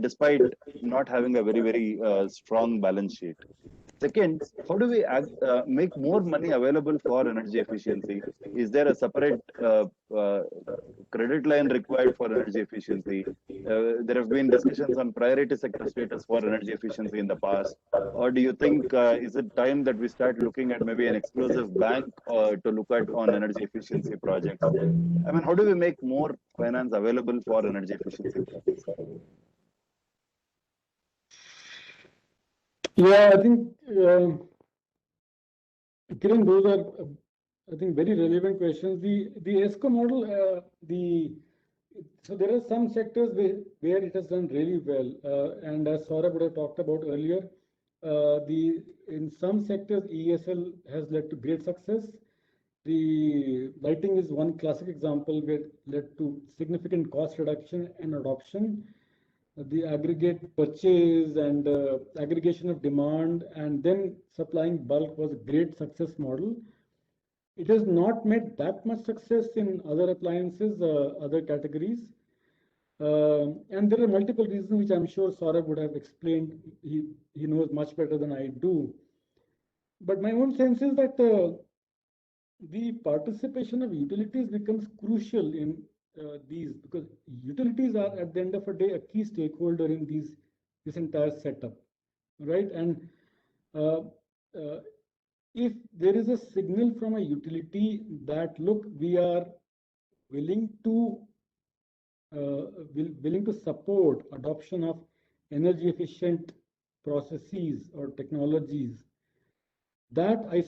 despite not having a very strong balance sheet? Second, how do we make more money available for energy efficiency? Is there a separate credit line required for energy efficiency? There have been discussions on priority sector status for energy efficiency in the past. Or do you think is it time that we start looking at maybe an exclusive bank to look at on energy efficiency projects? I mean, how do we make more finance available for energy efficiency projects? Yeah, I think, Kiran, those are, I think, very relevant questions. The ESCO model, so there are some sectors where it has done really well, and as Saurabh would have talked about earlier, in some sectors ESL has led to great success. The lighting is one classic example where it led to significant cost reduction and adoption. The aggregate purchase and aggregation of demand and then supplying bulk was a great success model. It has not made that much success in other appliances, other categories. And there are multiple reasons which I'm sure Saurabh would have explained. He knows much better than I do. But my own sense is that the participation of utilities becomes crucial in these, because utilities are at the end of a day a key stakeholder in this entire setup, right? And if there is a signal from a utility that, look, we are willing to support adoption of energy efficient processes or technologies, that I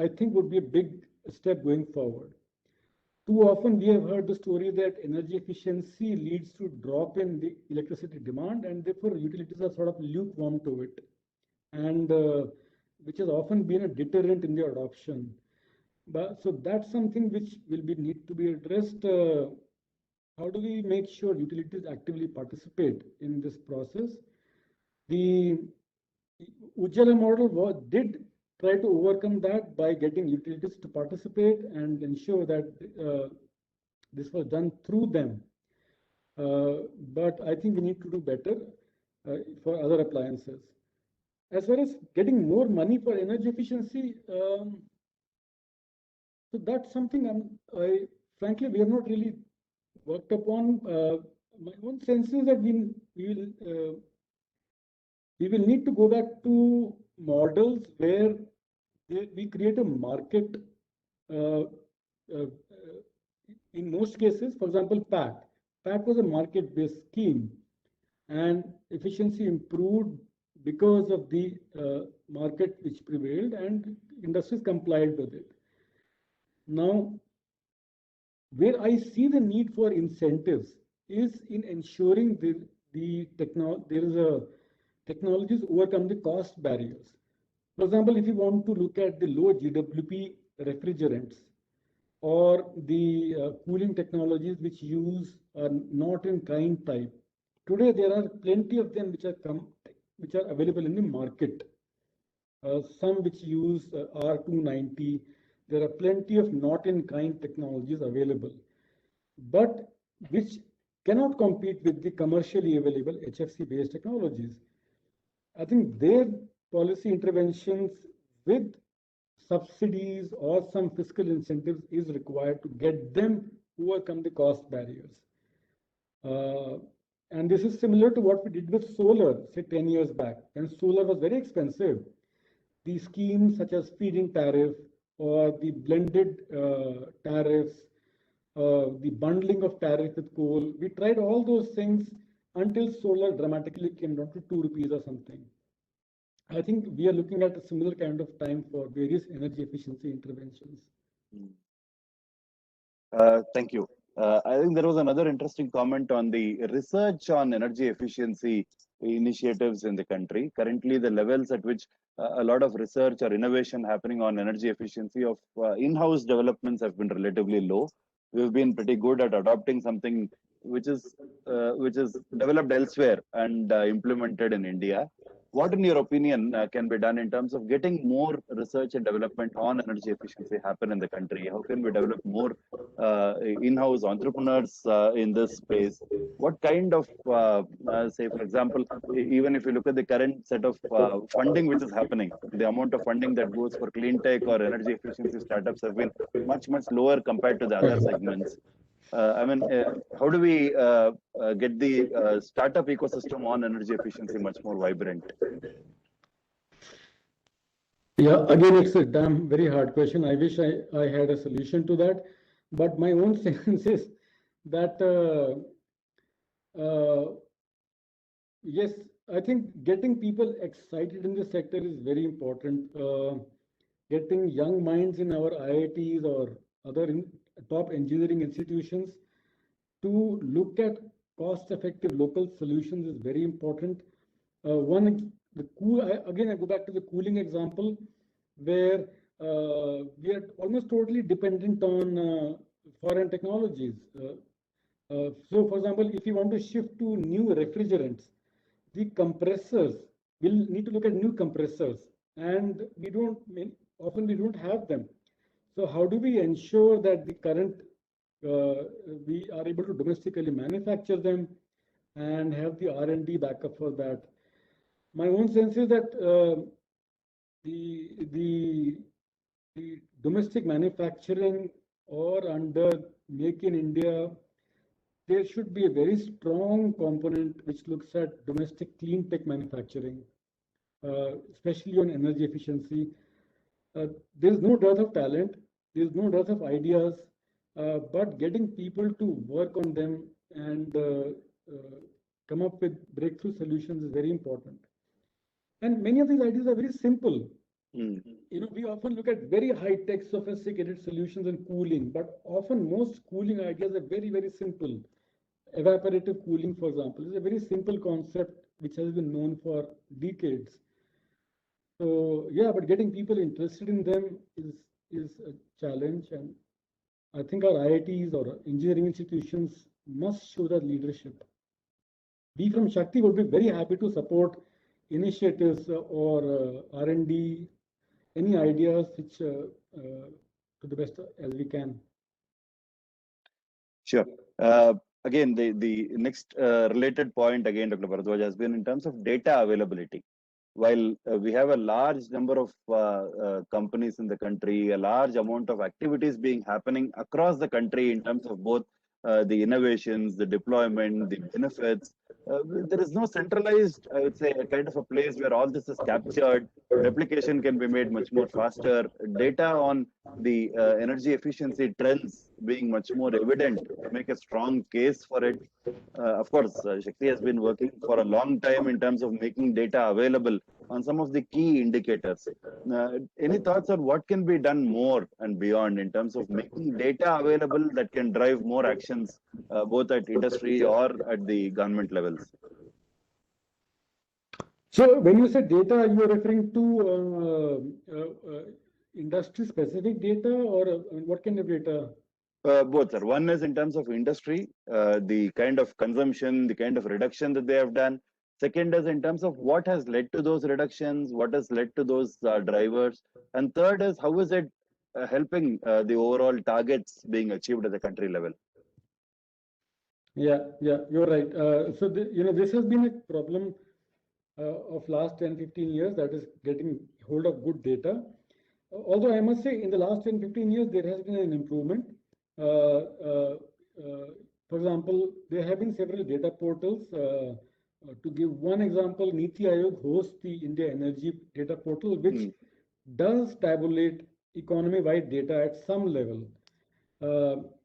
think would be a big step going forward. Too often we have heard the story that energy efficiency leads to drop in the electricity demand, and therefore utilities are sort of lukewarm to it, and which has often been a deterrent in the adoption. But so that's something which will need to be addressed. How do we make sure utilities actively participate in this process? The Ujjwala model did try to overcome that by getting utilities to participate and ensure that this was done through them. But I think we need to do better for other appliances. As far as getting more money for energy efficiency, so that's something frankly, we have not really worked upon. My own sense is that we will need to go back to models where we create a market. In most cases, for example, PAT was a market-based scheme, and efficiency improved because of the market which prevailed, and industries complied with it. Now, where I see the need for incentives is in ensuring technologies overcome the cost barriers. For example, if you want to look at the low GWP refrigerants or the cooling technologies which use not in kind type, today there are plenty of them which are available in the market. Some which use R290. There are plenty of not in kind technologies available, but which cannot compete with the commercially available HFC based technologies. I think their policy interventions with subsidies or some fiscal incentives is required to get them overcome the cost barriers. And this is similar to what we did with solar, say 10 years back, when solar was very expensive. The schemes such as feed-in tariff or the blended tariffs, the bundling of tariff with coal, we tried all those things until solar dramatically came down to 2 rupees or something. I think we are looking at a similar kind of time for various energy efficiency interventions. Thank you. I think there was another interesting comment on the research on energy efficiency initiatives in the country. Currently, the levels at which a lot of research or innovation happening on energy efficiency of in-house developments have been relatively low. We've been pretty good at adopting something which is developed elsewhere and implemented in India. What, in your opinion, can be done in terms of getting more research and development on energy efficiency happen in the country? How can we develop more in-house entrepreneurs in this space? What kind of, say, for example, even if you look at the current set of funding which is happening, the amount of funding that goes for clean tech or energy efficiency startups have been much, much lower compared to the other segments. How do we get the startup ecosystem on energy efficiency much more vibrant? Yeah, again, it's a damn very hard question. I wish I had a solution to that. But my own sense is that, yes, I think getting people excited in this sector is very important. Getting young minds in our IITs or other top engineering institutions to look at cost-effective local solutions is very important. Again, I go back to the cooling example, where we are almost totally dependent on foreign technologies. So, for example, if you want to shift to new refrigerants, the compressors, we'll need to look at new compressors, and often we don't have them. So how do we ensure that the current we are able to domestically manufacture them and have the R&D backup for that? My own sense is that the domestic manufacturing or under Make in India, there should be a very strong component which looks at domestic clean tech manufacturing, especially on energy efficiency. There's no dearth of talent, there's no dearth of ideas, but getting people to work on them and come up with breakthrough solutions is very important. And many of these ideas are very simple. We often look at very high-tech, sophisticated solutions in cooling, but often most cooling ideas are very, very simple. Evaporative cooling, for example, is a very simple concept which has been known for decades. So yeah, but getting people interested in them is a challenge, and I think our IITs or engineering institutions must show that leadership. We from Shakti would be very happy to support initiatives or R&D, any ideas which to the best as we can. Sure. Again, the next related point again, Dr. Bharadwaj, has been in terms of data availability. While we have a large number of companies in the country, a large amount of activities being happening across the country in terms of both the innovations, the deployment, the benefits, there is no centralized, I would say, a kind of a place where all this is captured. Replication can be made much more faster. Data on the energy efficiency trends being much more evident to make a strong case for it. Of course, Shakti has been working for a long time in terms of making data available on some of the key indicators. Any thoughts on what can be done more and beyond in terms of making data available that can drive more actions, both at industry or at the government levels? So when you say data, you are referring to industry-specific data, or what kind of data? Both, sir. One is in terms of industry, the kind of consumption, the kind of reduction that they have done. Second is in terms of what has led to those reductions, what has led to those drivers. And third is how is it helping the overall targets being achieved at the country level? Yeah, you're right. So, this has been a problem of last 10, 15 years, that is getting hold of good data. Although I must say in the last 10, 15 years, there has been an improvement. For example, there have been several data portals. To give one example, Niti Aayog hosts the India Energy Data Portal, which does tabulate economy-wide data at some level,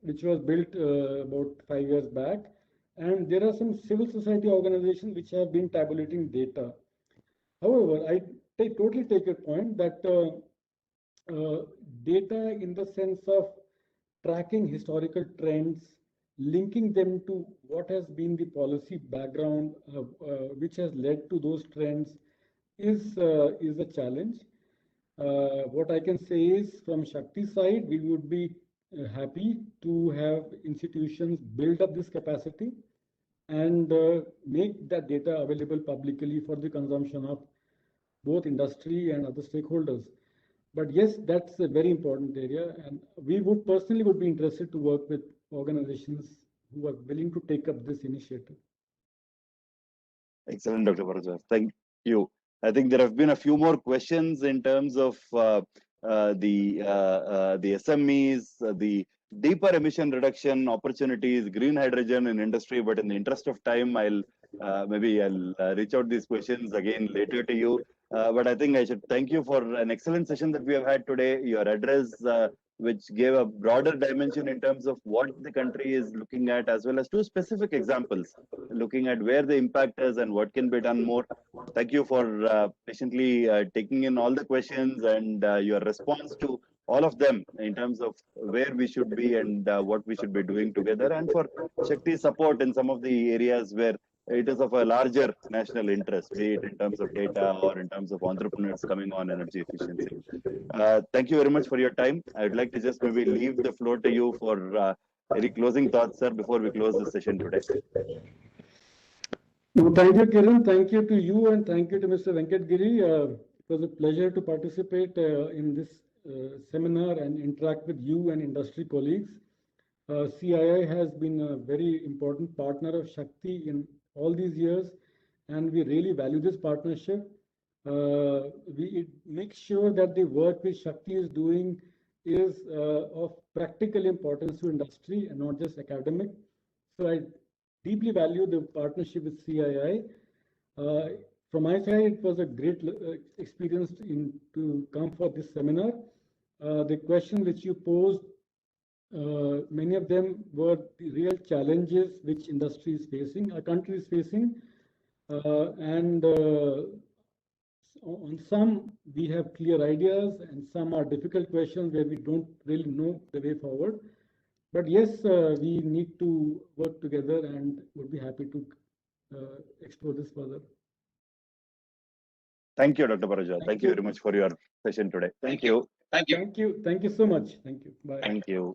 which was built about 5 years back. And there are some civil society organizations which have been tabulating data. However, I totally take your point that data in the sense of tracking historical trends, linking them to what has been the policy background which has led to those trends is a challenge. What I can say is from Shakti side, we would be happy to have institutions build up this capacity and make that data available publicly for the consumption of both industry and other stakeholders. But yes, that's a very important area, and we would personally would be interested to work with organizations who are willing to take up this initiative. Excellent, Dr. Bharadwaj. Thank you. I think there have been a few more questions in terms of the SMEs, the deeper emission reduction opportunities, green hydrogen in industry. But in the interest of time, I'll reach out these questions again later to you. But I think I should thank you for an excellent session that we have had today. Your address, which gave a broader dimension in terms of what the country is looking at, as well as two specific examples, looking at where the impact is and what can be done more. Thank you for patiently taking in all the questions and your response to all of them in terms of where we should be and what we should be doing together, and for Shakti's support in some of the areas where it is of a larger national interest, be it in terms of data or in terms of entrepreneurs coming on energy efficiency. Thank you very much for your time. I would like to just maybe leave the floor to you for any closing thoughts, sir, before we close the session today. No, thank you, Kiran. Thank you to you, and thank you to Mr. Venkat Giri. It was a pleasure to participate in this seminar and interact with you and industry colleagues. CII has been a very important partner of Shakti in all these years, and we really value this partnership. We make sure that the work which Shakti is doing is of practical importance to industry and not just academic. So I deeply value the partnership with CII. From my side, it was a great experience to come for this seminar. The question which you posed, many of them were the real challenges which industry is facing, our country is facing. And on some, we have clear ideas, and some are difficult questions where we don't really know the way forward. But yes, we need to work together and would be happy to explore this further. Thank you, Dr. Bharadwaj. Thank you very much for your session today. Thank you. Thank you. Thank you. Thank you so much. Thank you. Bye. Thank you.